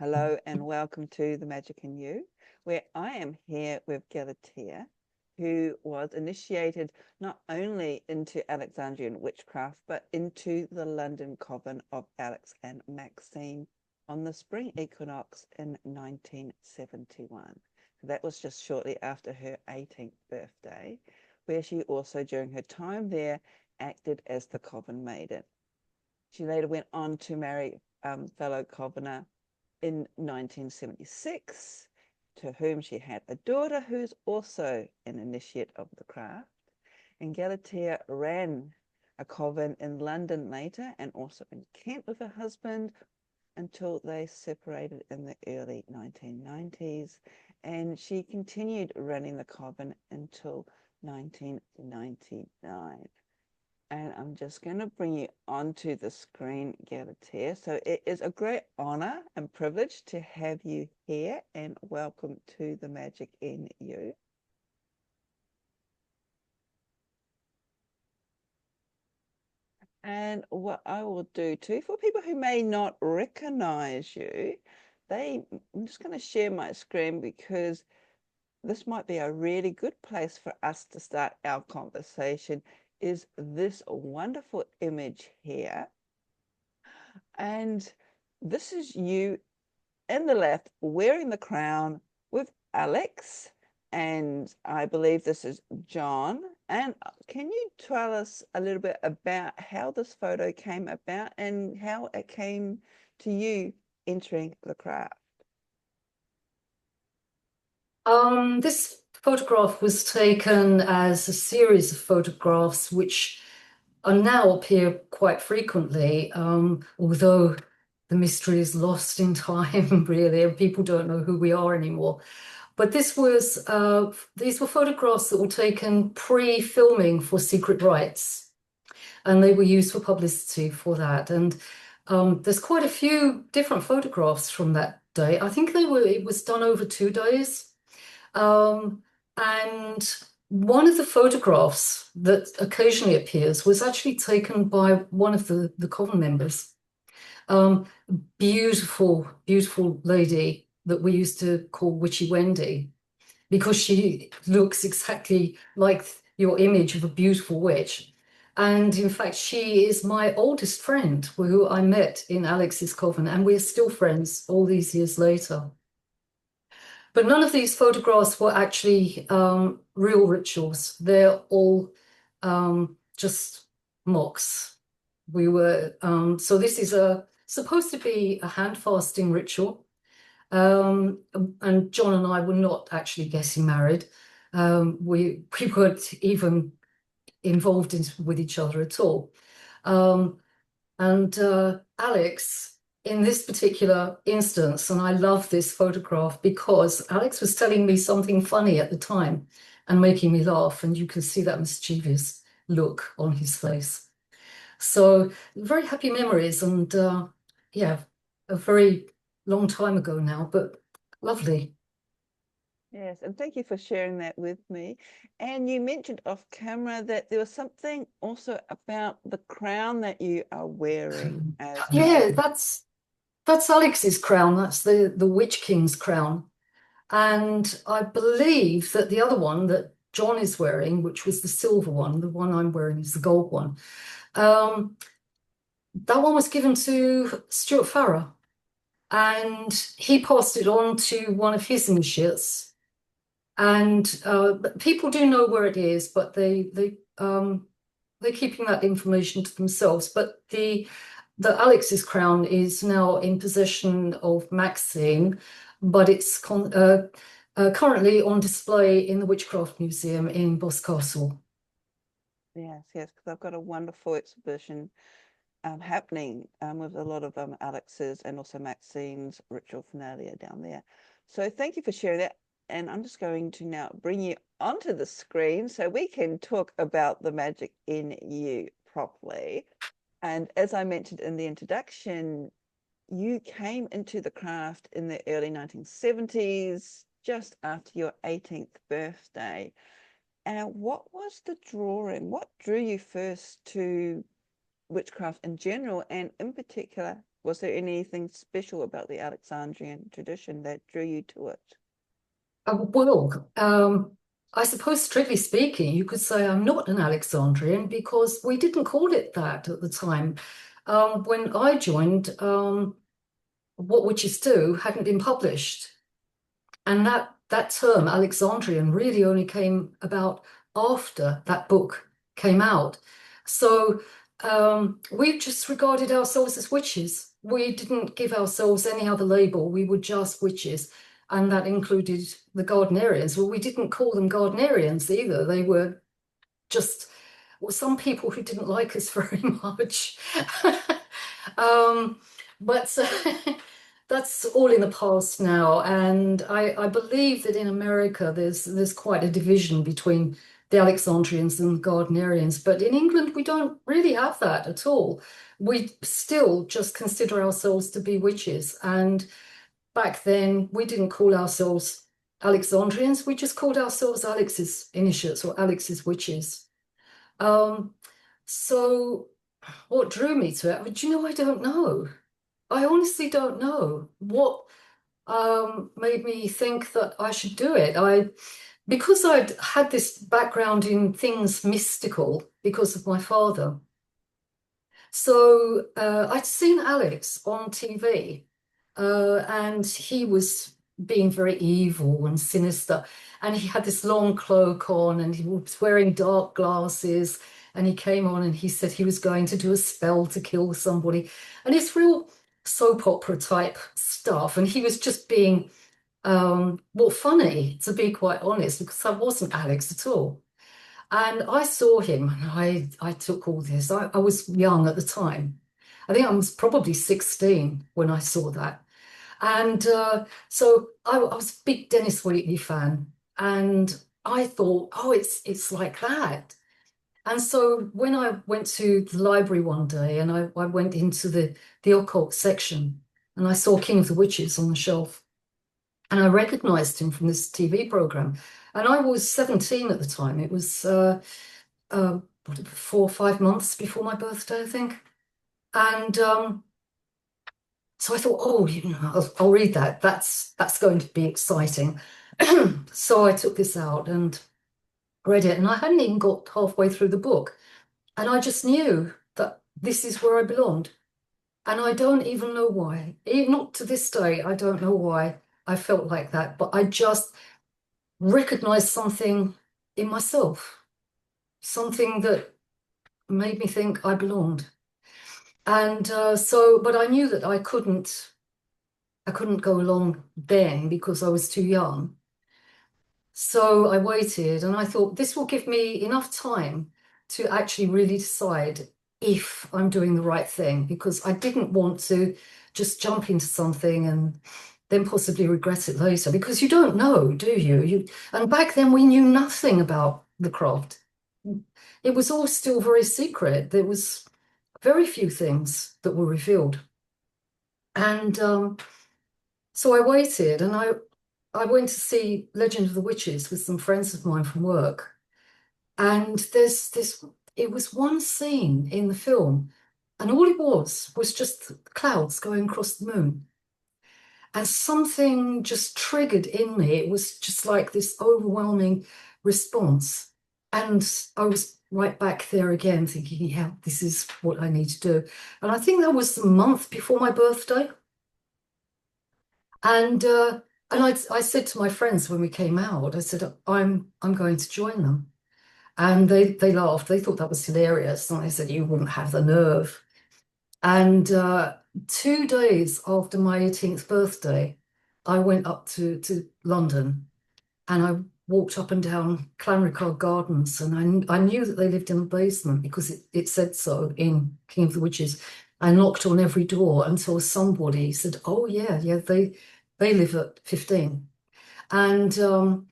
Hello and welcome to The Magic in You, where I am here with Galatea, who was initiated not only into Alexandrian witchcraft, but into the London Coven of Alex and Maxine on the Spring Equinox in 1971. That was just shortly after her 18th birthday, where she also, during her time there, acted as the Coven maiden. She later went on to marry fellow Covener in 1976, to whom she had a daughter who's also an initiate of the craft. And Galatea ran a coven in London later and also in Kent with her husband until they separated in the early 1990s. And she continued running the coven until 1999. And I'm just going to bring you onto the screen, Galatea. So it is a great honor and privilege to have you here, and welcome to The Magic in You. And what I will do too, for people who may not recognize you, I'm just going to share my screen because this might be a really good place for us to start our conversation. Is this wonderful image here. And this is you in the left wearing the crown with Alex. And I believe this is John. And can you tell us a little bit about how this photo came about and how it came to you entering the craft? This photograph was taken as a series of photographs which are now appear quite frequently, although the mystery is lost in time, really, and people don't know who we are anymore. But these were photographs that were taken pre-filming for Secret Rights, and they were used for publicity for that. And there's quite a few different photographs from that day. I think it was done over 2 days. And one of the photographs that occasionally appears was actually taken by one of the Coven members. Beautiful, beautiful lady that we used to call Witchy Wendy, because she looks exactly like your image of a beautiful witch. And in fact, she is my oldest friend who I met in Alex's Coven, and we're still friends all these years later. But none of these photographs were actually real rituals. They're all just mocks. So this is supposed to be a hand fasting ritual. And John and I were not actually getting married. We weren't even involved with each other at all. And Alex, in this particular instance, and I love this photograph because Alex was telling me something funny at the time and making me laugh, and you can see that mischievous look on his face. So very happy memories, and yeah, a very long time ago now, but lovely. Yes, and thank you for sharing that with me. And you mentioned off camera that there was something also about the crown that you are wearing as Yeah, well. that's Alex's crown. That's the Witch King's crown. And I believe that the other one that John is wearing, which was the silver one, the one I'm wearing is the gold one. Um, that one was given to Stuart Farrer, and he passed it on to one of his initiates. And people do know where it is, but they're keeping that information to themselves. But the Alex's crown is now in possession of Maxine, but it's currently on display in the Witchcraft Museum in Boscastle. Yes, yes, because I've got a wonderful exhibition happening with a lot of Alex's and also Maxine's ritual finalia down there. So thank you for sharing that. And I'm just going to now bring you onto the screen so we can talk about the magic in you properly. And as I mentioned in the introduction, you came into the craft in the early 1970s, just after your 18th birthday. And what was the drawing? What drew you first to witchcraft in general, and in particular Was there anything special about the Alexandrian tradition that drew you to it? Well, I suppose strictly speaking, you could say I'm not an Alexandrian because we didn't call it that at the time. When I joined, What Witches Do hadn't been published. And that term, Alexandrian, really only came about after that book came out. So we just regarded ourselves as witches. We didn't give ourselves any other label. We were just witches. And that included the Gardnerians. Well, we didn't call them Gardnerians either. They were just, well, some people who didn't like us very much. But that's all in the past now. And I believe that in America there's quite a division between the Alexandrians and the Gardnerians. But in England, we don't really have that at all. We still just consider ourselves to be witches. And back then, we didn't call ourselves Alexandrians. We just called ourselves Alex's initiates or Alex's witches. So what drew me to it? Do you know, I don't know. I honestly don't know what made me think that I should do it. Because I'd had this background in things mystical because of my father. So I'd seen Alex on TV, and he was being very evil and sinister. And he had this long cloak on, and he was wearing dark glasses. And he came on and he said he was going to do a spell to kill somebody. And it's real soap opera type stuff. And he was just being, well, funny, to be quite honest, because I wasn't Alex at all. And I saw him and I took all this. I was young at the time. I think I was probably 16 when I saw that. And so I was a big Dennis Wheatley fan. And I thought, oh, it's like that. And so when I went to the library one day and I went into the occult section and I saw King of the Witches on the shelf, and I recognized him from this TV program. And I was 17 at the time. It was 4 or 5 months before my birthday, I think. And so I thought, oh, I'll read that. That's going to be exciting. So I took this out and read it, and I hadn't even got halfway through the book. And I just knew that this is where I belonged. And I don't even know why. Even not to this day, I don't know why I felt like that. But I just recognized something in myself, something that made me think I belonged. And but I knew that I couldn't go along then because I was too young. So I waited and I thought this will give me enough time to actually really decide if I'm doing the right thing, because I didn't want to just jump into something and then possibly regret it later, because you don't know, do you? And back then we knew nothing about the craft. It was all still very secret. There was very few things that were revealed. And so I waited and I went to see Legend of the Witches with some friends of mine from work. And it was one scene in the film, and all it was just clouds going across the moon. And something just triggered in me. It was just like this overwhelming response. And I was right back there again thinking, yeah, this is what I need to do. And I think that was a month before my birthday. And I said to my friends when we came out, I said, I'm going to join them. And they laughed. They thought that was hilarious. And I said, you wouldn't have the nerve. And 2 days after my 18th birthday, I went up to London and I walked up and down Clanricarde Gardens. And I knew that they lived in the basement because it said so in King of the Witches. I knocked on every door until somebody said, oh, yeah, they live at 15. And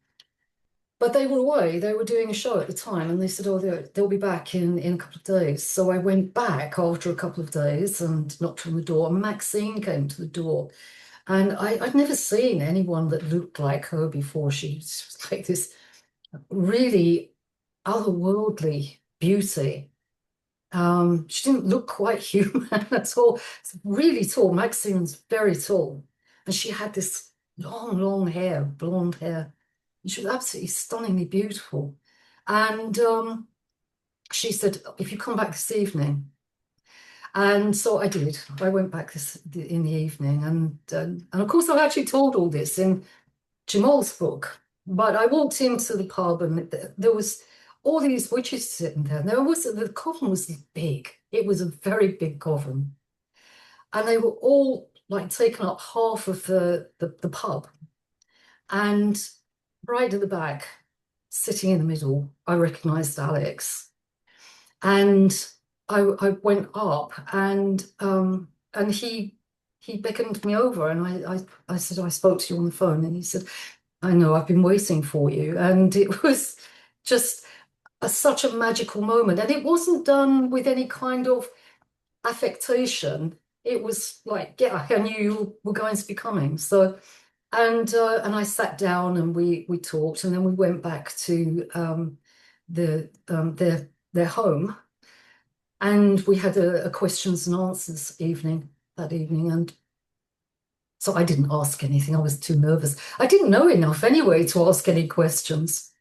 but they were away. They were doing a show at the time, and they said, "Oh, they'll be back in a couple of days." So I went back after a couple of days and knocked on the door. And Maxine came to the door, and I'd never seen anyone that looked like her before. She was like this really otherworldly beauty, She didn't look quite human at all. Really tall. Maxine's very tall. And she had this long, long hair, blonde hair. And she was absolutely stunningly beautiful. And she said, if you come back this evening. And so I did. I went back in the evening. And of course, I've actually told all this in Jamal's book. But I walked into the pub and there was all these witches sitting there. The coven was big. It was a very big coven. And they were all like taking up half of the pub. And right at the back, sitting in the middle, I recognized Alex. And I went up and he beckoned me over and I said, I spoke to you on the phone. And he said, I know, I've been waiting for you. And it was just such a magical moment. And it wasn't done with any kind of affectation. It was like, yeah, I knew you were going to be coming. So, and I sat down and we talked, and then we went back to their home, and we had a questions and answers evening that evening. And so I didn't ask anything. I was too nervous. I didn't know enough anyway to ask any questions.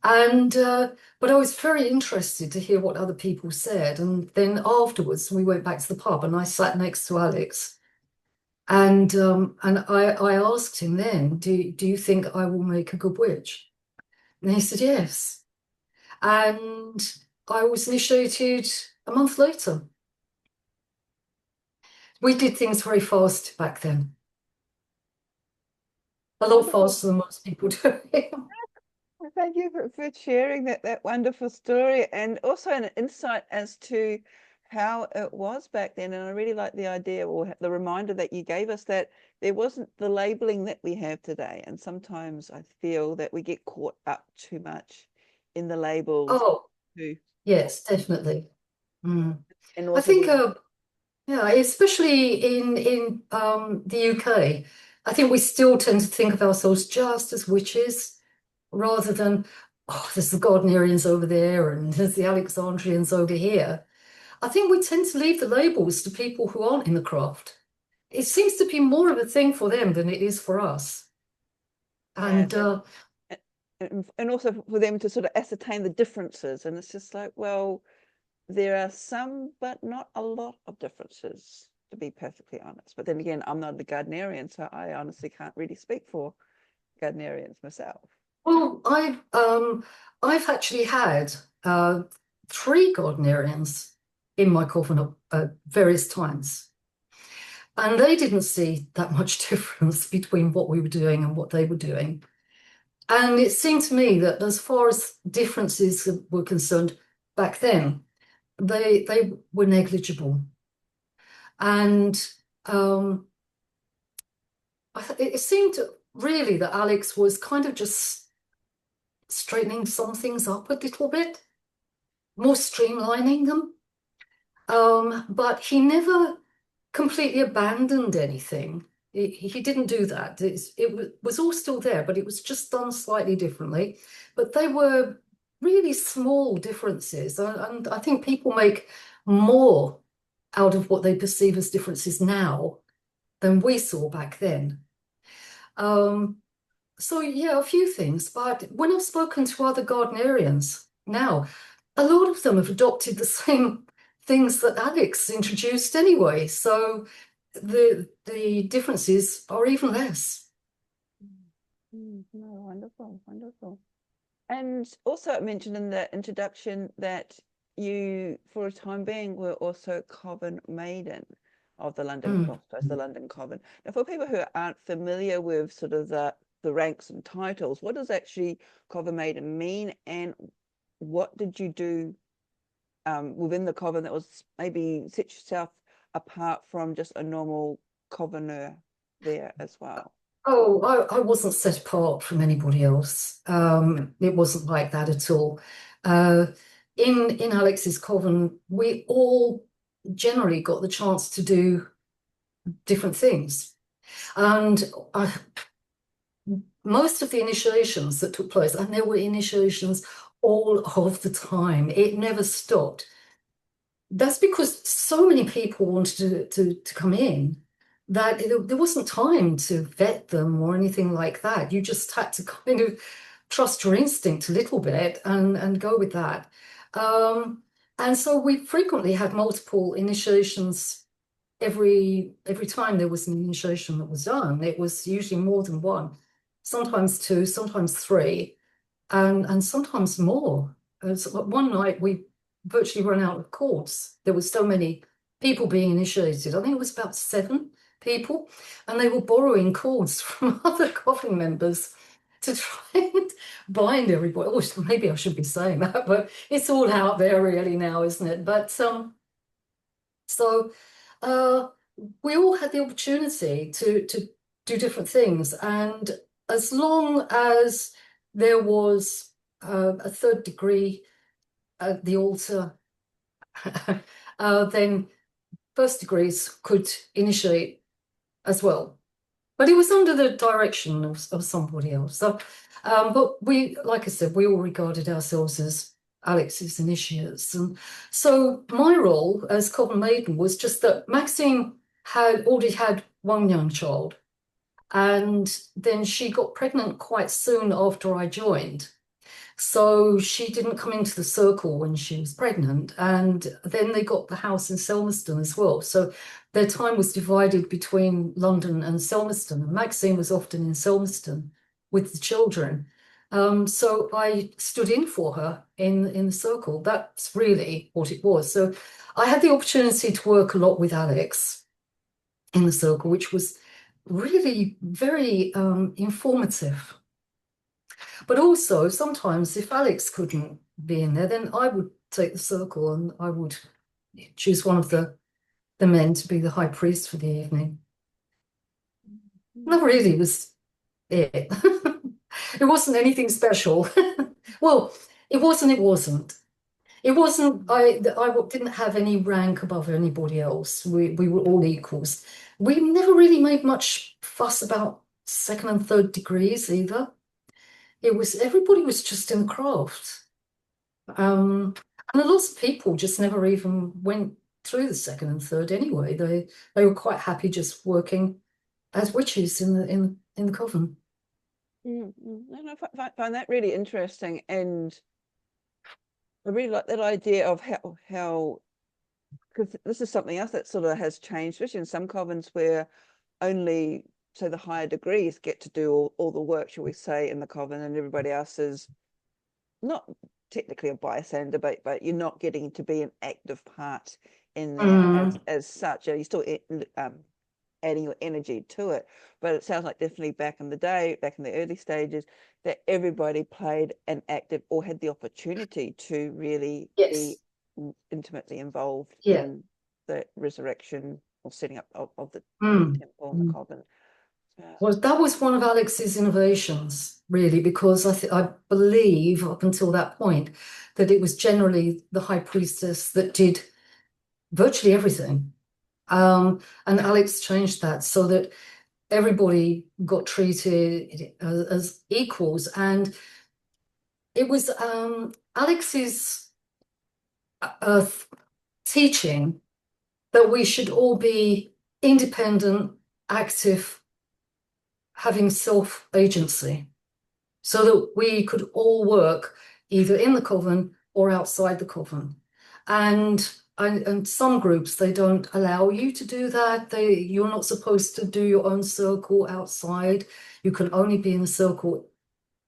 And but I was very interested to hear what other people said. And then afterwards, we went back to the pub, and I sat next to Alex. And I asked him then, do you think I will make a good witch? And he said yes. And I was initiated a month later. We did things very fast back then. A lot Wonderful. faster than most people do. Thank you for sharing that wonderful story and also an insight as to how it was back then. And I really like the idea or the reminder that you gave us that there wasn't the labeling that we have today. And sometimes I feel that we get caught up too much in the labels Oh, too. yes, definitely. Mm. And I also think, yeah, especially in the UK, I think we still tend to think of ourselves just as witches rather than, oh, there's the Gardnerians over there and there's the Alexandrians over here. I think we tend to leave the labels to people who aren't in the craft. It seems to be more of a thing for them than it is for us. And yes, and also for them to sort of ascertain the differences. And it's just like, well, there are some, but not a lot of differences, to be perfectly honest. But then again, I'm not a Gardnerian, so I honestly can't really speak for Gardnerians myself. well, I've actually had three Gardnerians in my coven at various times. And they didn't see that much difference between what we were doing and what they were doing. And it seemed to me that as far as differences were concerned back then, they were negligible. And it seemed really that Alex was kind of just straightening some things up a little bit, more streamlining them. But he never completely abandoned anything. He didn't do that. It was all still there, but it was just done slightly differently. But they were really small differences. And I think people make more out of what they perceive as differences now than we saw back then. Um, so yeah, a few things. But when I've spoken to other Gardnerians now, a lot of them have adopted the same things that Alex introduced anyway. So the differences are even less. No, wonderful, wonderful. And also it mentioned in the introduction that you, for a time being, were also Coven maiden of the London, well, I suppose the London Coven. Now, for people who aren't familiar with sort of the ranks and titles, what does actually Coven maiden mean, and what did you do within the Coven that was maybe set yourself apart from just a normal Covener there as well? Oh, I wasn't set apart from anybody else. It wasn't like that at all. Uh, in Alex's coven, we all generally got the chance to do different things. And most of the initiations that took place, and there were initiations all of the time, it never stopped. that's because so many people wanted to come in that there wasn't time to vet them or anything like that. You just had to kind of trust your instinct a little bit and go with that. And so we frequently had multiple initiations every time there was an initiation that was done. It was usually more than one, sometimes two, sometimes three, and sometimes more. One night we virtually run out of cords. There were so many people being initiated. I think it was about 7 people, and they were borrowing cords from other Coven members to try and bind everybody. Oh, maybe I should be saying that, but it's all out there really now, isn't it? But so uh, we all had the opportunity to do different things, and as long as there was a third degree at the altar, then first degrees could initiate as well. But it was under the direction of somebody else. So, but we, like I said, we all regarded ourselves as Alex's initiates. And so my role as Coven Maiden was just that Maxine had already had one young child, and then she got pregnant quite soon after I joined. So she didn't come into the circle when she was pregnant. And then they got the house in Selmeston as well. So their time was divided between London and Selmeston. And Maxine was often in Selmeston with the children. So I stood in for her in the circle. That's really what it was. So I had the opportunity to work a lot with Alex in the circle, which was really very informative. But also, sometimes if Alex couldn't be in there, then I would take the circle and I would choose one of the men to be the high priest for the evening. That really was it. It wasn't anything special. Well, it wasn't, it wasn't. It wasn't, I didn't have any rank above anybody else. We were all equals. We never really made much fuss about second and third degrees either. It was, everybody was just in the craft. And a lot of people just never even went through the second and third anyway. They were quite happy just working as witches in the coven. And I find that really interesting, and I really like that idea of how because this is something else that sort of has changed, especially in some covens where only so the higher degrees get to do all the work, shall we say, in the coven, and everybody else is not technically a bystander, but you're not getting to be an active part in there as such. You're still adding your energy to it. But it sounds like definitely back in the day, back in the early stages, that everybody played an active or had the opportunity to really Yes. be intimately involved Yeah. in the resurrection or setting up of the Mm. temple and the coven. Well, that was one of Alex's innovations, really, because I believe up until that point that it was generally the high priestess that did virtually everything. And Alex changed that so that everybody got treated as equals. And it was Alex's uh, teaching that we should all be independent, active, having self-agency, so that we could all work either in the coven or outside the coven. And some groups, they don't allow you to do that. You're not supposed to do your own circle outside. You can only be in a circle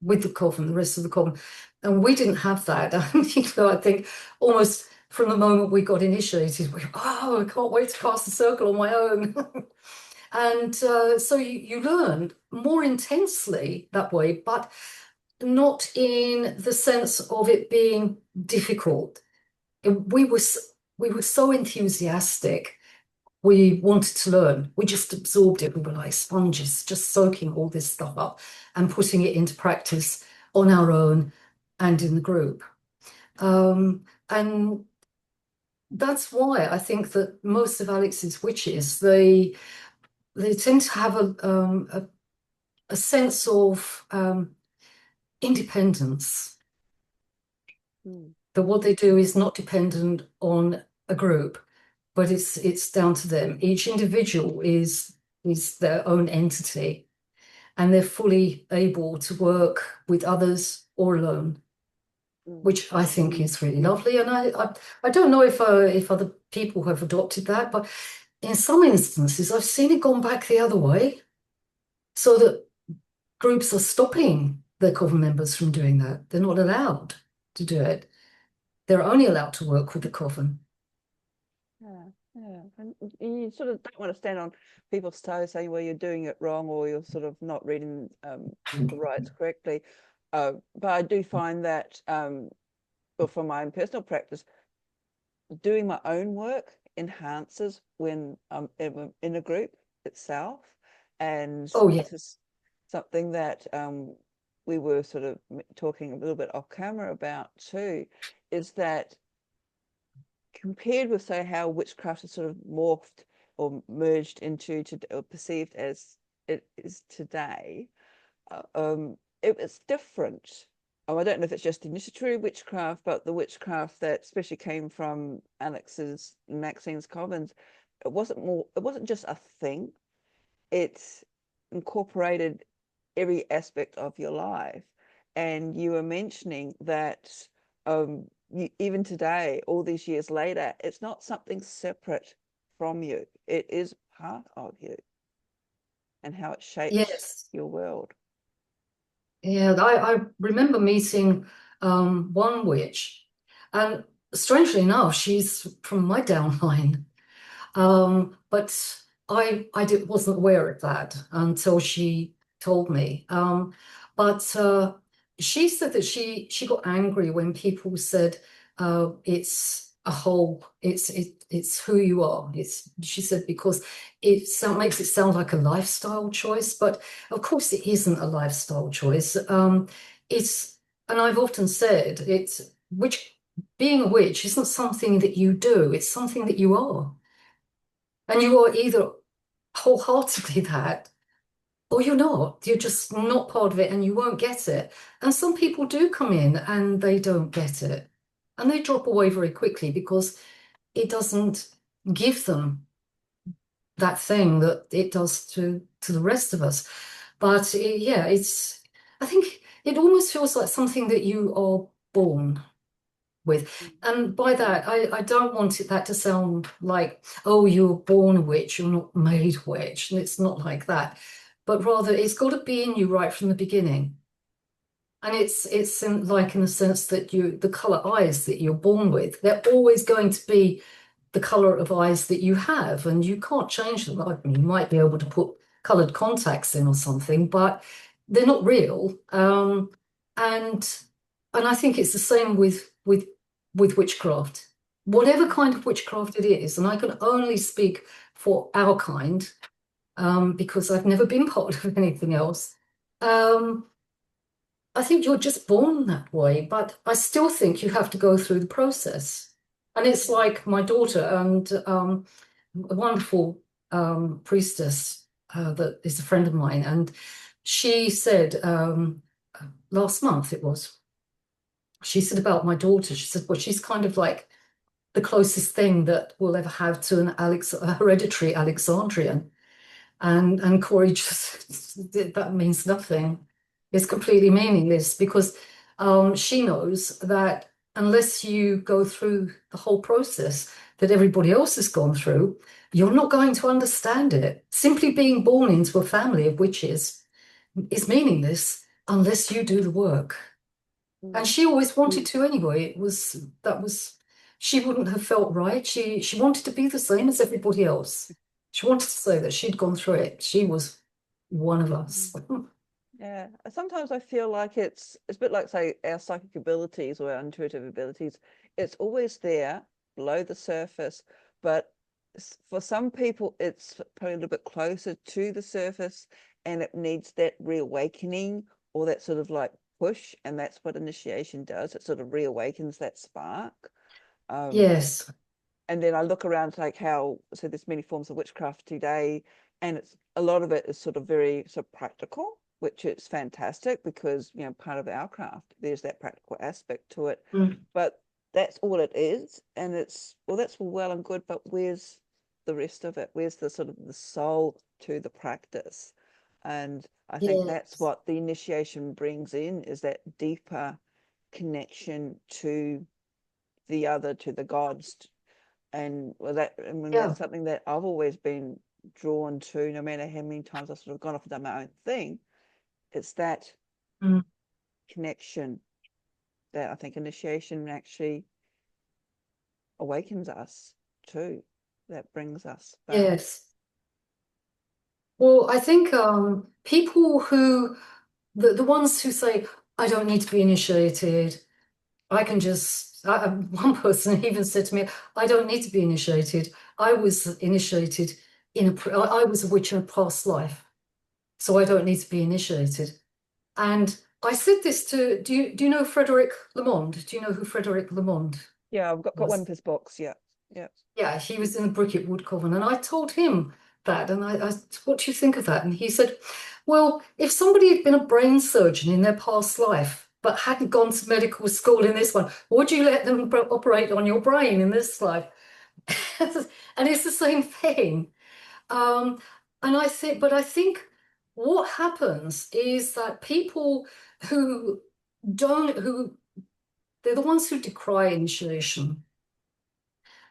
with the coven, the rest of the coven. And we didn't have that. And, I think almost from the moment we got initiated, I can't wait to cast the circle on my own. And so you learn more intensely that way, but not in the sense of it being difficult. We were so enthusiastic. We wanted to learn. We just absorbed it. We were like sponges, just soaking all this stuff up and putting it into practice on our own and in the group. And that's why I think that most of Alex's witches, they tend to have a sense of independence. That what they do is not dependent on a group, but it's down to them. Each individual is their own entity, and they're fully able to work with others or alone, which I think is really lovely. And I don't know if other people have adopted that, but in some instances, I've seen it gone back the other way, so that groups are stopping their Coven members from doing that. They're not allowed to do it. They're only allowed to work with the Coven. Yeah, yeah. And you sort of don't want to stand on people's toes saying, well, you're doing it wrong, or you're sort of not reading the rights correctly. But I do find that, well, from my own personal practice, doing my own work enhances when I'm in a group itself. And Oh, yeah. this is something that we were sort of talking a little bit off camera about too, is that compared with, say, how witchcraft has sort of morphed or merged into or perceived as it is today, it was different. I don't know if it's just initiatory witchcraft, but the witchcraft that especially came from Alex's and Maxine's covens, it wasn't just a thing. It incorporated every aspect of your life. And you were mentioning that even today, all these years later, it's not something separate from you. It is part of you and how it shapes Yes. your world. Yeah, I remember meeting one witch, and strangely enough, she's from my downline. But wasn't aware of that until she told me. But she said that she got angry when people said it's a whole, it's who you are. She said because makes it sound like a lifestyle choice, but of course it isn't a lifestyle choice. It's and I've often said it's which being a witch isn't something that you do, it's something that you are. And you are either wholeheartedly that, or you're not. You're just not part of it and you won't get it. And some people do come in and they don't get it. And they drop away very quickly because it doesn't give them that thing that it does to the rest of us. But yeah, I think it almost feels like something that you are born with. And by that, I don't want that to sound like, oh, you're born a witch, you're not made a witch. And it's not like that. But rather, it's got to be in you right from the beginning. And it's like in the sense that the color eyes that you're born with, they're always going to be the color of eyes that you have, and you can't change them. I mean, you might be able to put colored contacts in or something, but they're not real. And I think it's the same with witchcraft, whatever kind of witchcraft it is. And I can only speak for our kind, because I've never been part of anything else. Um, I think you're just born that way, but I still think you have to go through the process. And it's like my daughter and a wonderful priestess that is a friend of mine, and she said last month it was, she said about my daughter, she said, well, she's kind of like the closest thing that we'll ever have to a hereditary Alexandrian. And Corey just, that means nothing. It's completely meaningless because she knows that unless you go through the whole process that everybody else has gone through, you're not going to understand it. Simply being born into a family of witches is meaningless unless you do the work. And she always wanted to anyway. She wouldn't have felt right. She wanted to be the same as everybody else. She wanted to say that she'd gone through it. She was one of us. Yeah, sometimes I feel like it's a bit like, say, our psychic abilities or our intuitive abilities. It's always there below the surface, but for some people, it's probably a little bit closer to the surface, and it needs that reawakening or that sort of like push, and that's what initiation does. It sort of reawakens that spark. Um, Yes. and then I look around like how, so there's many forms of witchcraft today, and it's a lot of it is sort of very sort of practical, which is fantastic because, you know, part of our craft, there's that practical aspect to it. Mm. But that's all it is, and it's, well, that's well and good, but where's the rest of it? Where's the sort of the soul to the practice? And I think that's Yes. what the initiation brings in, is that deeper connection to the other, to the gods. And well, that, I mean, Yeah. that's something that I've always been drawn to, no matter how many times I've sort of gone off and done my own thing. It's that Mm. connection that I think initiation actually awakens us to, that brings us back. Yes. Well, I think people who, the ones who say, I don't need to be initiated, I can just, one person even said to me, I don't need to be initiated. I was initiated I was a witch in a past life, so I don't need to be initiated. And I said this to, do you know Frederick Lamond? Do you know who Frederick Lamond Yeah, I've got one was? of his books. Yeah, yeah. Yeah, he was in the Bricket Wood Coven, and I told him that, and I what do you think of that? And he said, well, if somebody had been a brain surgeon in their past life, but hadn't gone to medical school in this one, would you let them operate on your brain in this life? And it's the same thing. Um, and I think what happens is that people who who they're the ones who decry initiation.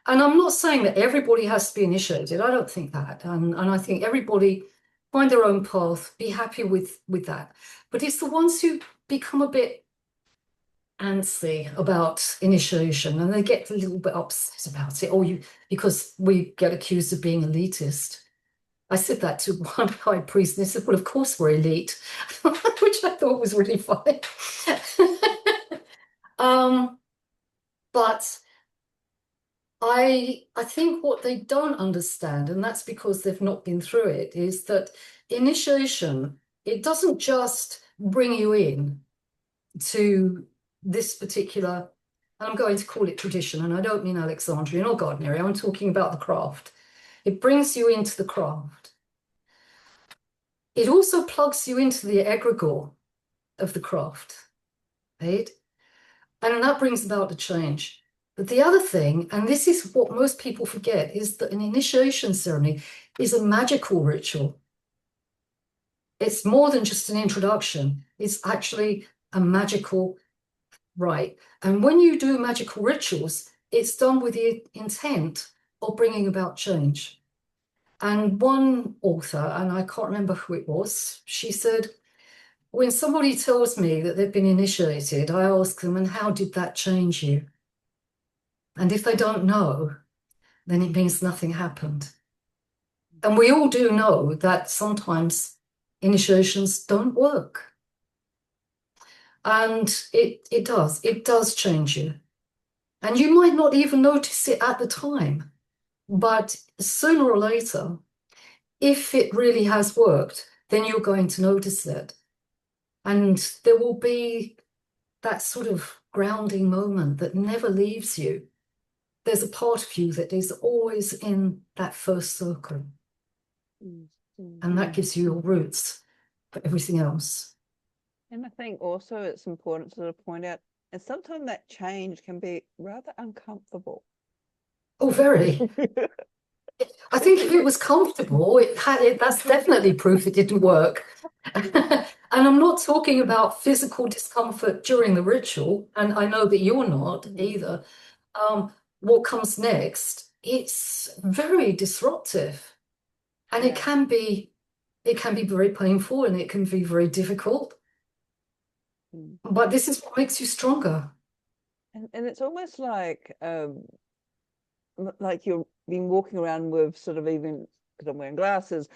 And I'm not saying that everybody has to be initiated. I don't think that. And I think everybody find their own path, be happy with that. But it's the ones who become a bit antsy about initiation and they get a little bit upset about it, or because we get accused of being elitist. I said that to one high priest, and they said, well, of course we're elite, which I thought was really funny. um, but I think what they don't understand, and that's because they've not been through it, is that initiation, it doesn't just bring you in to this particular, and I'm going to call it tradition, and I don't mean Alexandrian or Gardnerian, I'm talking about the craft. It brings you into the craft. It also plugs you into the egregore of the craft, right? And that brings about a change. But the other thing, and this is what most people forget, is that an initiation ceremony is a magical ritual. It's more than just an introduction. It's actually a magical rite. And when you do magical rituals, it's done with the intent of bringing about change. And one author, and I can't remember who it was, she said, when somebody tells me that they've been initiated, I ask them, and how did that change you? And if they don't know, then it means nothing happened. And we all do know that sometimes initiations don't work. And it does change you. And you might not even notice it at the time, but sooner or later, if it really has worked, then you're going to notice it. And there will be that sort of grounding moment that never leaves you. There's a part of you that is always in that first circle. And that gives you your roots for everything else. And I think also it's important to sort of point out, and sometimes that change can be rather uncomfortable. Oh, very. I think if it was comfortable, that's definitely proof it didn't work. And I'm not talking about physical discomfort during the ritual, and I know that you're not either. What comes next, it's very disruptive. And Yeah. it can be very painful and it can be very difficult. But this is what makes you stronger. And it's almost like you've been walking around with sort of, even because I'm wearing glasses,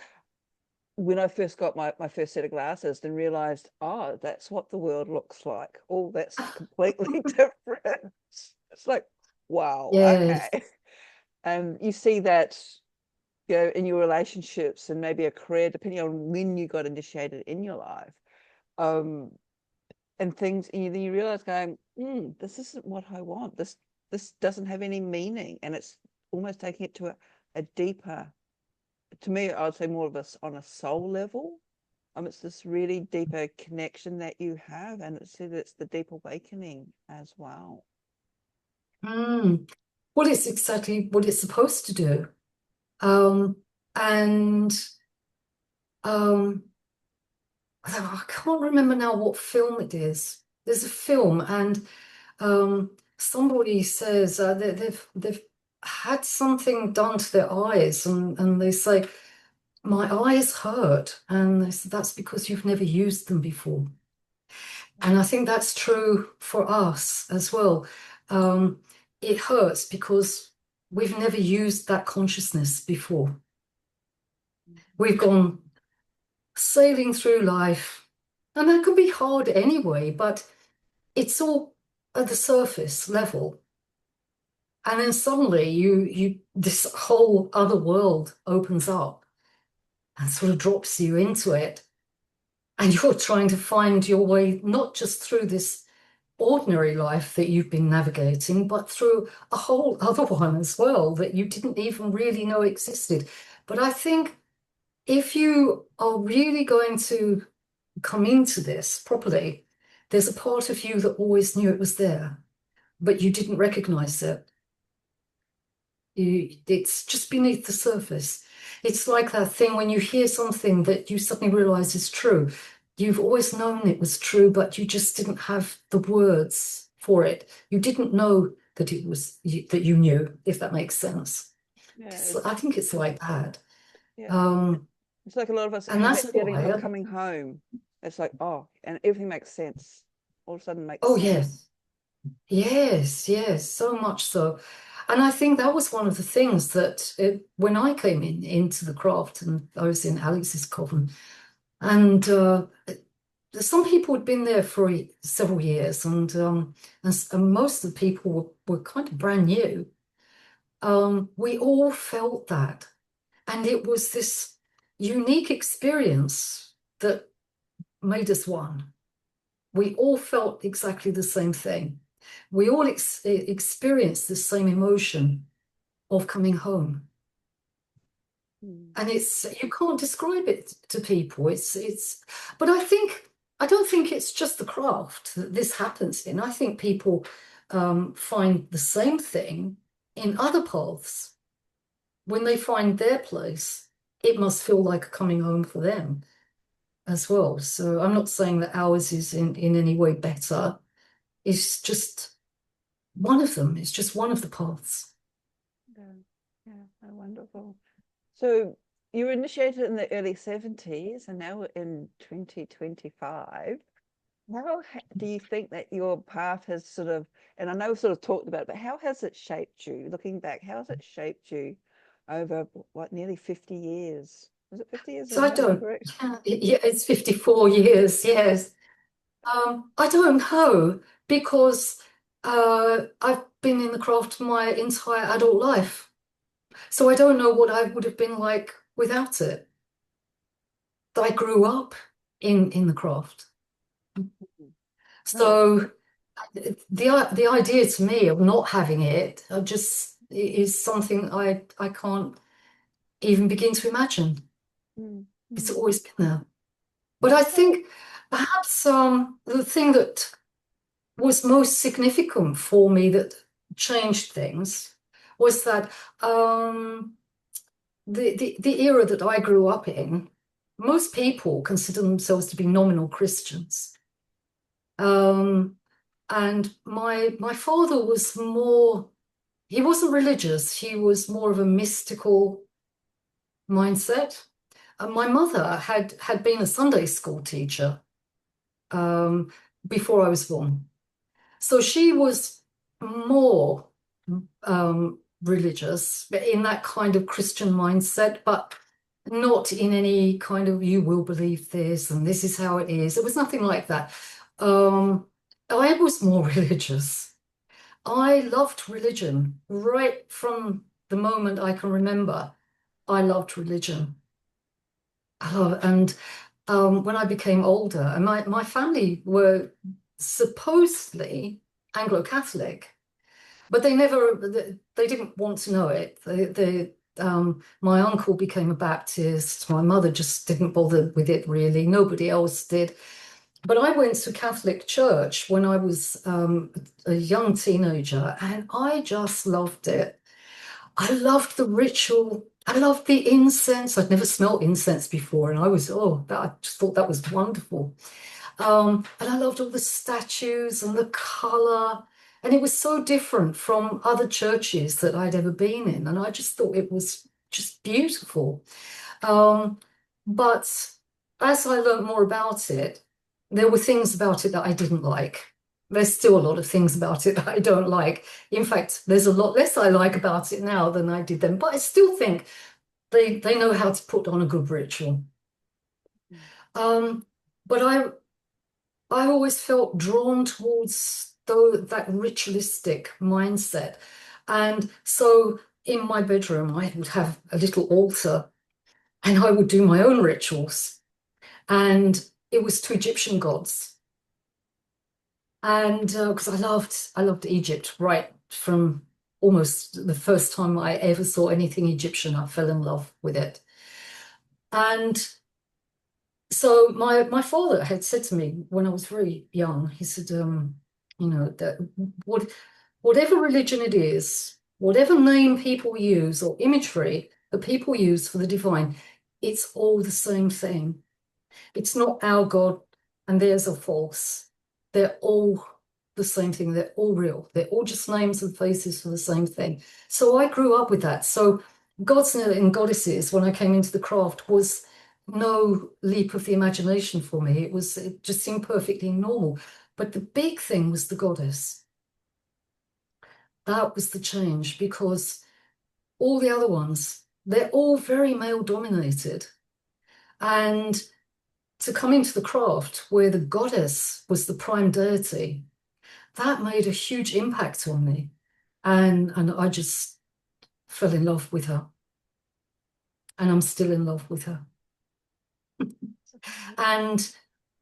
when I first got my first set of glasses, then realized, oh, that's what the world looks like. Oh, that's completely different. It's like, wow, Yes. okay. And you see that, you know, in your relationships and maybe a career, depending on when you got initiated in your life. And things, and then you realize going, this isn't what I want. This doesn't have any meaning. And it's almost taking it to a deeper, to me, I would say more of a on a soul level. It's this really deeper connection that you have, and it's the deep awakening as well. Mm. Well, it's exactly what it's supposed to do. And um, I can't remember now what film it is. There's a film, and somebody says that they've had something done to their eyes, and they say, "My eyes hurt," and they said, "That's because you've never used them before." And I think that's true for us as well. Um, it hurts because we've never used that consciousness before. We've gone sailing through life, and that can be hard anyway, but it's all at the surface level. And then suddenly you this whole other world opens up and sort of drops you into it. And you're trying to find your way, not just through this ordinary life that you've been navigating, but through a whole other one as well that you didn't even really know existed. But I think if you are really going to come into this properly, there's a part of you that always knew it was there, but you didn't recognize it. It's just beneath the surface. It's like that thing when you hear something that you suddenly realize is true. You've always known it was true, but you just didn't have the words for it. You didn't know that it was that you knew, if that makes sense. Yeah, So I think it's like that. yeah. Um, It's like a lot of us and have that's that feeling why, of coming home. It's like, oh, and everything makes sense. All of a sudden makes oh sense. yes, yes, yes, so much so. And I think that was one of the things that when I came into the craft, and I was in Alex's Coven, and some people had been there for several years, and most of the people were kind of brand new. We all felt that, and it was this unique experience that made us one. We all felt exactly the same thing. We all experienced the same emotion of coming home. Mm. And it's you can't describe it to people. But I don't think it's just the craft that this happens in. I think people find the same thing in other paths. When they find their place, it must feel like coming home for them as well. So I'm not saying that ours is in any way better. It's just one of them. It's just one of the paths. Yeah, yeah, oh, wonderful. So you were initiated in the early 70s and now we're in 2025. How do you think that your path has sort of, and I know we've sort of talked about it, but how has it shaped you? Looking back, how has it shaped you over what, nearly 50 years? Is it 50 years? So Is I that number don't, correct? yeah, it's 54 years, yes. I don't know because I've been in the craft my entire adult life. So I don't know what I would have been like without it. I grew up in the craft. No, So the idea to me of not having it just is something I can't even begin to imagine. mm, It's mm. always been there. But I think perhaps the thing that was most significant for me that changed things was that the era that I grew up in, most people consider themselves to be nominal Christians. Um, and my father was more, he wasn't religious, he was more of a mystical mindset. And my mother had been a Sunday school teacher um, before I was born. So she was more religious, but in that kind of Christian mindset, but not in any kind of you will believe this and this is how it is. There was nothing like that. I was more religious. I loved religion right from the moment I can remember. I loved religion. And when I became older, and my family were supposedly Anglo-Catholic, but they didn't want to know it. My uncle became a Baptist. My mother just didn't bother with it really. Nobody else did. But I went to Catholic church when I was a young teenager, and I just loved it. I loved the ritual. I loved the incense. I'd never smelled incense before, and I just thought that was wonderful. And I loved all the statues and the color. And it was so different from other churches that I'd ever been in. And I just thought it was just beautiful. Um, but as I learned more about it, there were things about it that I didn't like. There's still a lot of things about it that I don't like. In fact, there's a lot less I like about it now than I did then. But I still think they know how to put on a good ritual. Um, but I always felt drawn towards that ritualistic mindset. And so in my bedroom, I would have a little altar and I would do my own rituals. And it was to Egyptian gods. And because I loved Egypt right from almost the first time I ever saw anything Egyptian, I fell in love with it. And so my father had said to me when I was very young, he said, that whatever religion it is, whatever name people use or imagery that people use for the divine, it's all the same thing. It's not our God and theirs are false. They're all the same thing. They're all real. They're all just names and faces for the same thing. So I grew up with that. So gods and goddesses, when I came into the craft, was no leap of the imagination for me. It just seemed perfectly normal. But the big thing was the goddess. That was the change because all the other ones, they're all very male dominated. And to come into the craft where the goddess was the prime deity, that made a huge impact on me. And I just fell in love with her. And I'm still in love with her. And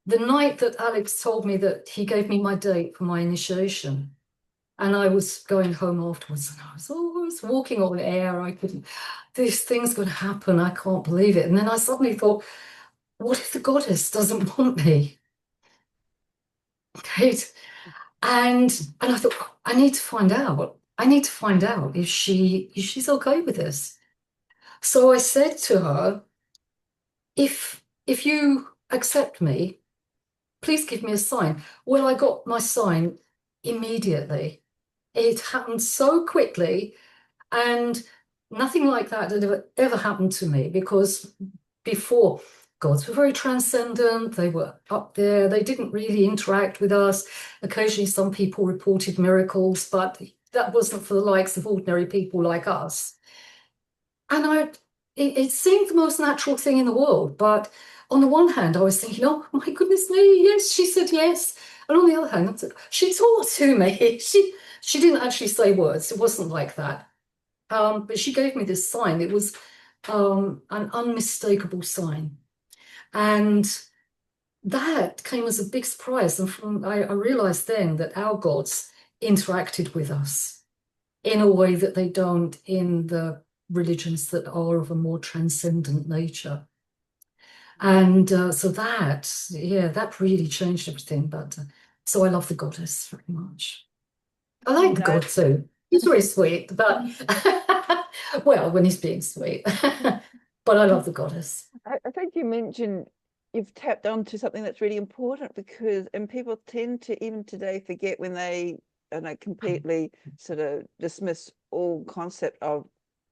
the night that Alex told me that he gave me my date for my initiation, and I was going home afterwards, and I was walking on air. I couldn't, this thing's going to happen. I can't believe it. And then I suddenly thought, what if the goddess doesn't want me? Right? And I thought, I need to find out. I need to find out if she's okay with this. So I said to her, if you accept me, please give me a sign. Well, I got my sign immediately. It happened so quickly, and nothing like that had ever happened to me because before, gods were very transcendent. They were up there. They didn't really interact with us. Occasionally, some people reported miracles, but that wasn't for the likes of ordinary people like us. And it seemed the most natural thing in the world. But on the one hand, I was thinking, oh my goodness me, yes, she said yes. And on the other hand, I said, she talked to me. She didn't actually say words. It wasn't like that. But she gave me this sign. It was an unmistakable sign. And that came as a big surprise. And I realized then that our gods interacted with us in a way that they don't in the religions that are of a more transcendent nature. And so that really changed everything. But so I love the goddess very much. I like the god too. He's very sweet, but well, when he's being sweet. But I love the goddess. I think you mentioned you've tapped onto something that's really important because, and people tend to even today forget when they completely sort of dismiss all concept of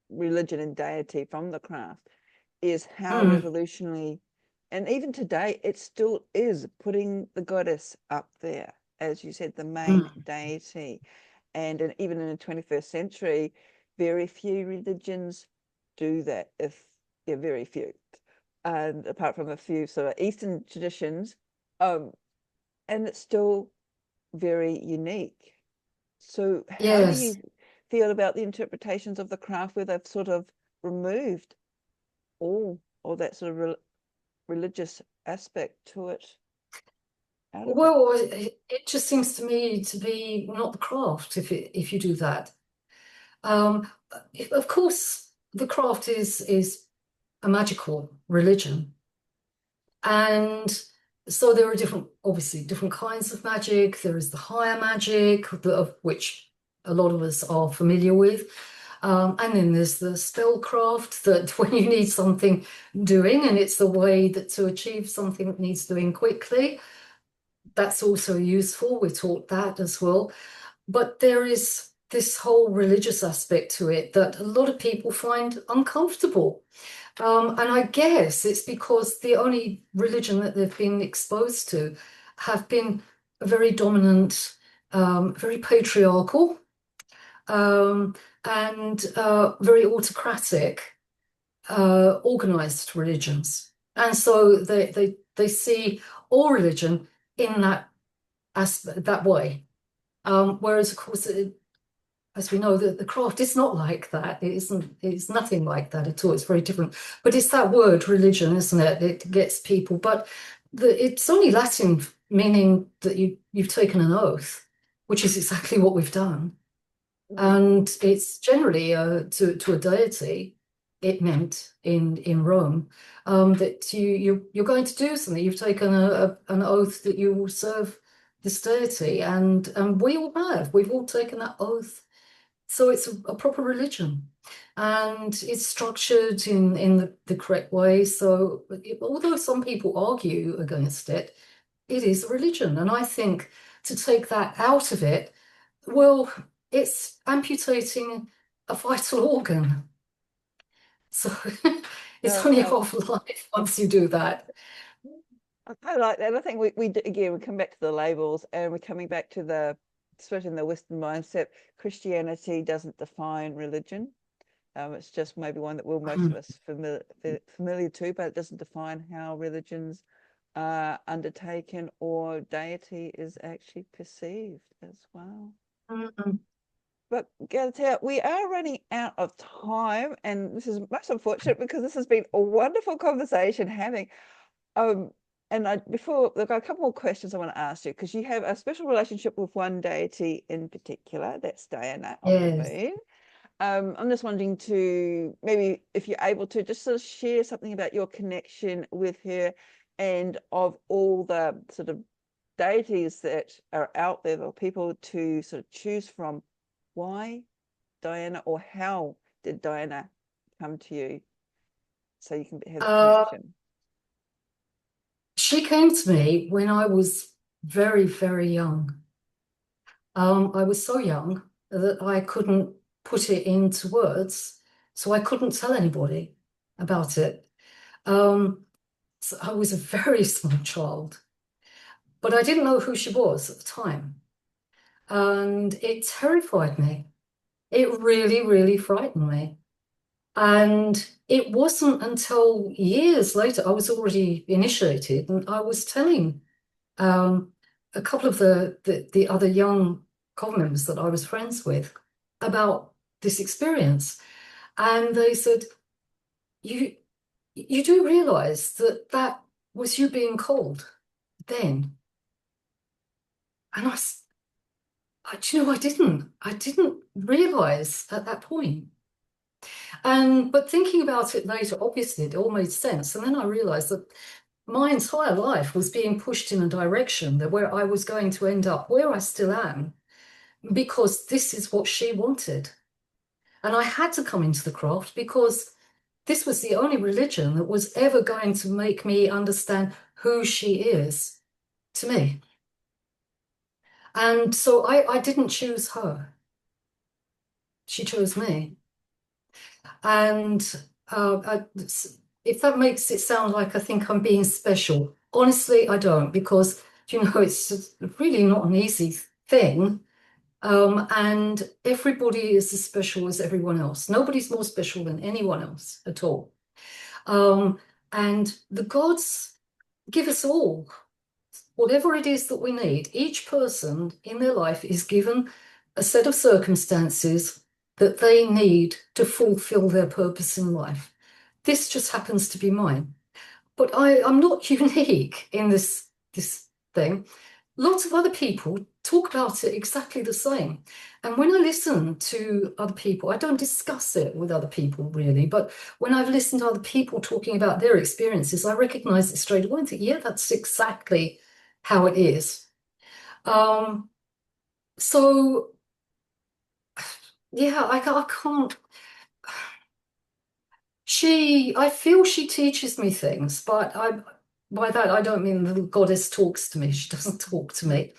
religion and deity from the craft, is how revolutionary, and even today it still is putting the goddess up there, as you said, the main deity. And even in the 21st century, very few religions do that, if they're very few, and apart from a few sort of Eastern traditions, and it's still very unique. So how do you Yes. feel about the interpretations of the craft where they've sort of removed all that sort of religious aspect to it out of it? Well, it just seems to me to be not the craft if you do that. Um, of course, the craft is a magical religion, and So there are obviously different kinds of magic. There is the higher magic, of which a lot of us are familiar with. And then there's the spellcraft, that when you need something doing and it's the way that to achieve something that needs doing quickly, that's also useful. We're taught that as well. But there is this whole religious aspect to it that a lot of people find uncomfortable. And I guess it's because the only religion that they've been exposed to have been very dominant, very patriarchal, and very autocratic, organized religions. And so they see all religion in that aspect, that way. Whereas, of course, as we know, the craft is not like that. It isn't. It's nothing like that at all. It's very different. But it's that word religion, isn't it? It gets people. But it's only Latin, meaning that you've taken an oath, which is exactly what we've done. And it's generally to a deity. It meant in Rome that you're going to do something. You've taken an oath that you will serve this deity, and we all have. We've all taken that oath. So it's a proper religion, and it's structured in the correct way. So although some people argue against it, it is a religion. And I think to take that out of it, well, it's amputating a vital organ. So it's only half life once you do that. I like that. I think we come back to the labels, and we're coming back to especially in the Western mindset, Christianity doesn't define religion. It's just maybe one that most of us familiar to, but it doesn't define how religions are undertaken or deity is actually perceived as well. Mm-mm. But Galatea, we are running out of time, and this is most unfortunate because this has been a wonderful conversation having. And before, I've got a couple more questions I want to ask you, because you have a special relationship with one deity in particular, that's Diana of the Yes. moon. I'm just wanting to, maybe if you're able to, just sort of share something about your connection with her, and of all the sort of deities that are out there for people to sort of choose from. Why Diana, or how did Diana come to you so you can have the connection? She came to me when I was very, very young. I was so young that I couldn't put it into words, so I couldn't tell anybody about it. So I was a very small child, but I didn't know who she was at the time. And it terrified me. It really, really frightened me. And it wasn't until years later, I was already initiated, and I was telling a couple of the other young Coven members that I was friends with about this experience. And they said, you do realize that was you being called then? And do you know, I didn't realize at that point. But thinking about it later, obviously it all made sense. And then I realized that my entire life was being pushed in a direction that where I was going to end up, where I still am, because this is what she wanted. And I had to come into the craft because this was the only religion that was ever going to make me understand who she is to me. And so I didn't choose her. She chose me. And if that makes it sound like I think I'm being special, honestly, I don't, because, you know, it's just really not an easy thing. And everybody is as special as everyone else. Nobody's more special than anyone else at all. And the gods give us all whatever it is that we need. Each person in their life is given a set of circumstances that they need to fulfill their purpose in life. This just happens to be mine. But I'm not unique in this thing. lots of other people talk about it exactly the same. And when I listen to other people, I don't discuss it with other people really, but when I've listened to other people talking about their experiences, I recognize it straight away and think, yeah, that's exactly how it is. Um, so yeah, I can't. I feel she teaches me things, but by that I don't mean the goddess talks to me. She doesn't talk to me.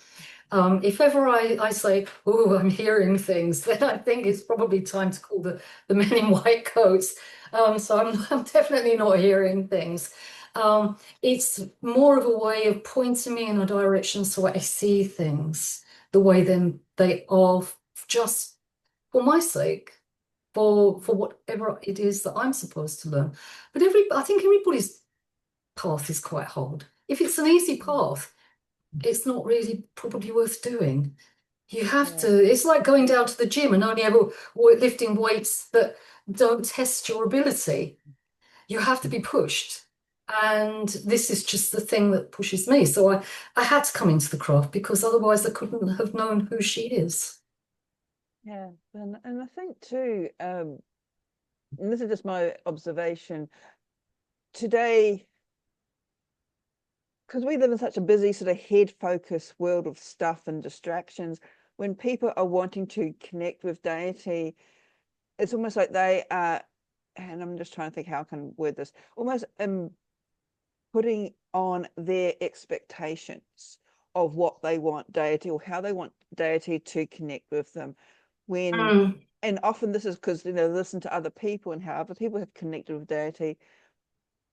If ever I say, oh, I'm hearing things, then I think it's probably time to call the men in white coats. So I'm definitely not hearing things. It's more of a way of pointing me in a direction so I see things the way then they are, just for my sake, for whatever it is that I'm supposed to learn. But I think everybody's path is quite hard. If it's an easy path, it's not really probably worth doing. You have Yeah. to, it's like going down to the gym and only ever lifting weights that don't test your ability. You have to be pushed. And this is just the thing that pushes me. So I had to come into the craft because otherwise I couldn't have known who she is. Yeah, and I think too, and this is just my observation today, because we live in such a busy sort of head focused world of stuff and distractions. When people are wanting to connect with deity, it's almost like they are, and I'm just trying to think how I can word this, almost putting on their expectations of what they want deity or how they want deity to connect with them. When Mm. and often this is because listen to other people and how other people have connected with deity,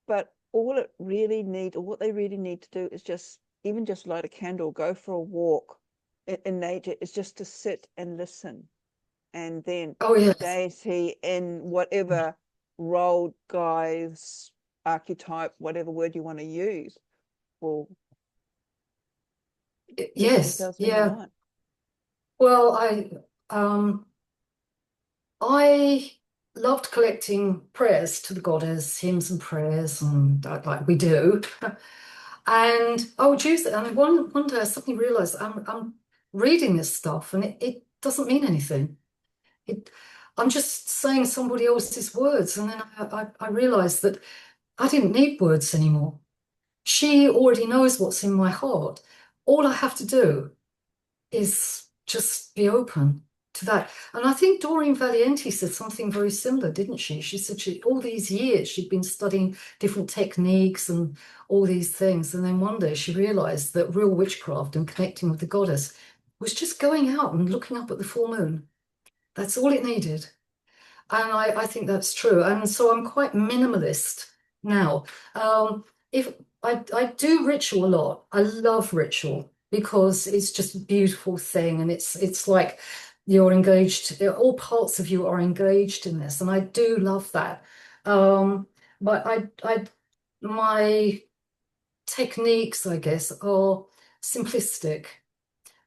but all it really need or what they really need to do is just even just light a candle, go for a walk in nature, is just to sit and listen, and then Oh, yes. deity in whatever role, guise, archetype, whatever word you want to use, will give the Yes. details they Yeah. want. Well, um, I loved collecting prayers to the goddess, hymns and prayers, and like we do. And I would use it. And one day I suddenly realized I'm reading this stuff and it doesn't mean anything. It I'm just saying somebody else's words. And then I realized that I didn't need words anymore. She already knows what's in my heart. All I have to do is just be open to that. And I think Doreen Valiente said something very similar, didn't she? She said all these years she'd been studying different techniques and all these things. And then one day she realized that real witchcraft and connecting with the goddess was just going out and looking up at the full moon. That's all it needed. And I think that's true. And so I'm quite minimalist now. If I do ritual a lot, I love ritual because it's just a beautiful thing, and it's like you're engaged, all parts of you are engaged in this, and I do love that. But my techniques, I guess, are simplistic.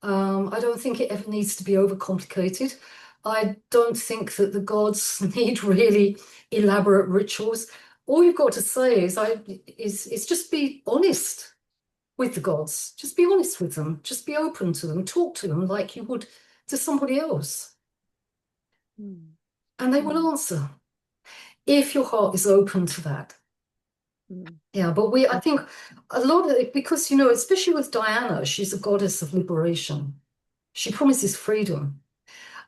I don't think it ever needs to be overcomplicated. I don't think that the gods need really elaborate rituals. All you've got to say is just be honest with the gods. Just be honest with them. Just be open to them. Talk to them like you would to somebody else, Mm. and they will Mm. answer if your heart is open to that. Mm. Yeah, but I think a lot of it, because, especially with Diana, she's a goddess of liberation. She promises freedom.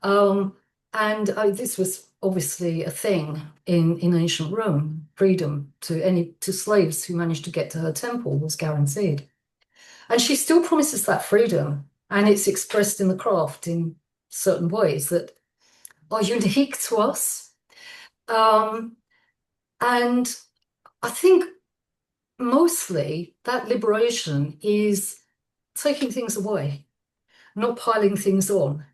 Um, and this was obviously a thing in ancient Rome. Freedom to slaves who managed to get to her temple was guaranteed. And she still promises that freedom, and it's expressed in the craft in certain ways that are unique to us. Um, and I think mostly that liberation is taking things away, not piling things on.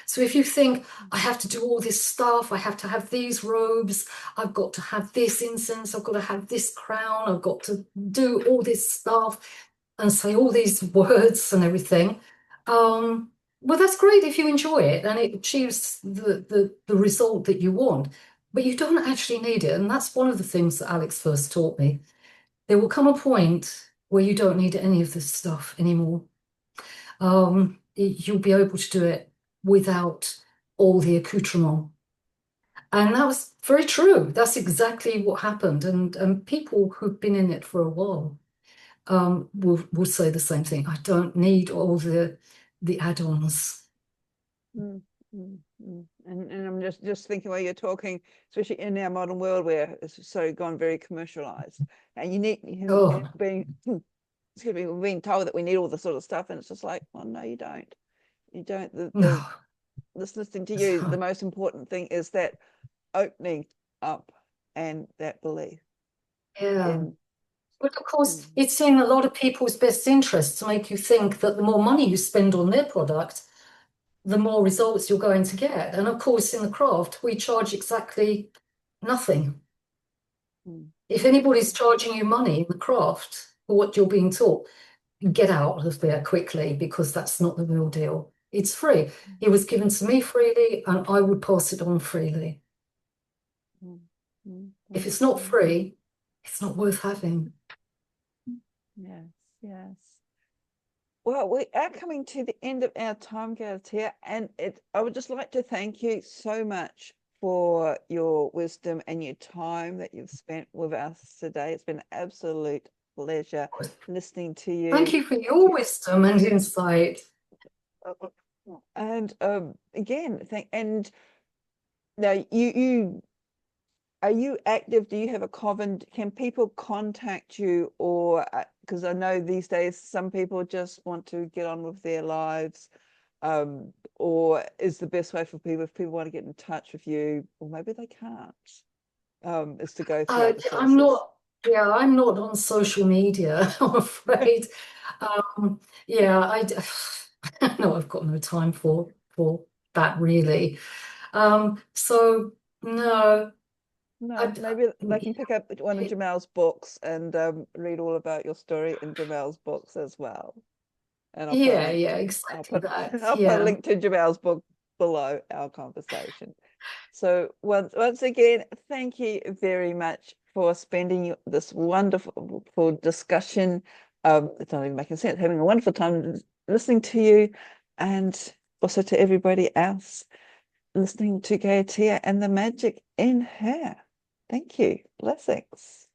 So if you think, I have to do all this stuff, I have to have these robes, I've got to have this incense, I've got to have this crown, I've got to do all this stuff and say all these words and everything. Well, that's great if you enjoy it and it achieves the result that you want, but you don't actually need it. And that's one of the things that Alex first taught me. There will come a point where you don't need any of this stuff anymore. you'll be able to do it without all the accoutrement. And that was very true. That's exactly what happened. And people who've been in it for a while will say the same thing. I don't need all the add-ons. Mm, mm, mm. And I'm just thinking while you're talking, especially in our modern world where it's so gone very commercialized, and Oh, being excuse me, we're being told that we need all this sort of stuff, and it's just like, well, no, you don't. You don't. no. This listening to you, the most important thing is that opening up and that belief Yeah. in. But of course, Mm, it's in a lot of people's best interest to make you think that the more money you spend on their product, the more results you're going to get. And of course, in the craft, we charge exactly nothing. mm, If anybody's charging you money in the craft for what you're being taught, get out of there quickly because that's not the real deal. It's free. It was given to me freely, and I would pass it on freely. mm, mm, If mm, it's not mm. free, it's not worth having. Yes, yes. Well, we are coming to the end of our time, Galatea, and I would just like to thank you so much for your wisdom and your time that you've spent with us today. It's been an absolute pleasure listening to Thank you. you for your wisdom and insight. And again, and now you are you active? Do you have a coven? Can people contact you, or because I know these days some people just want to get on with their lives, or is the best way for people if people want to get in touch with you, or maybe they can't, is to go through other I'm sources. not, yeah, I'm not on social media, I'm afraid. Yeah, no, I've got no time for that really. So no, No, I, maybe they can pick up one of Jamel's books and read all about your story in Jamel's books as well. And I'll put a yeah, link yeah, to exactly that. I'll put a Yeah. link to Jamel's book below our conversation. So once again, thank you very much for spending this wonderful discussion. It's not even making sense, having a wonderful time listening to you, and also to everybody else listening to Galatea and the magic in her. Thank you. Blessings.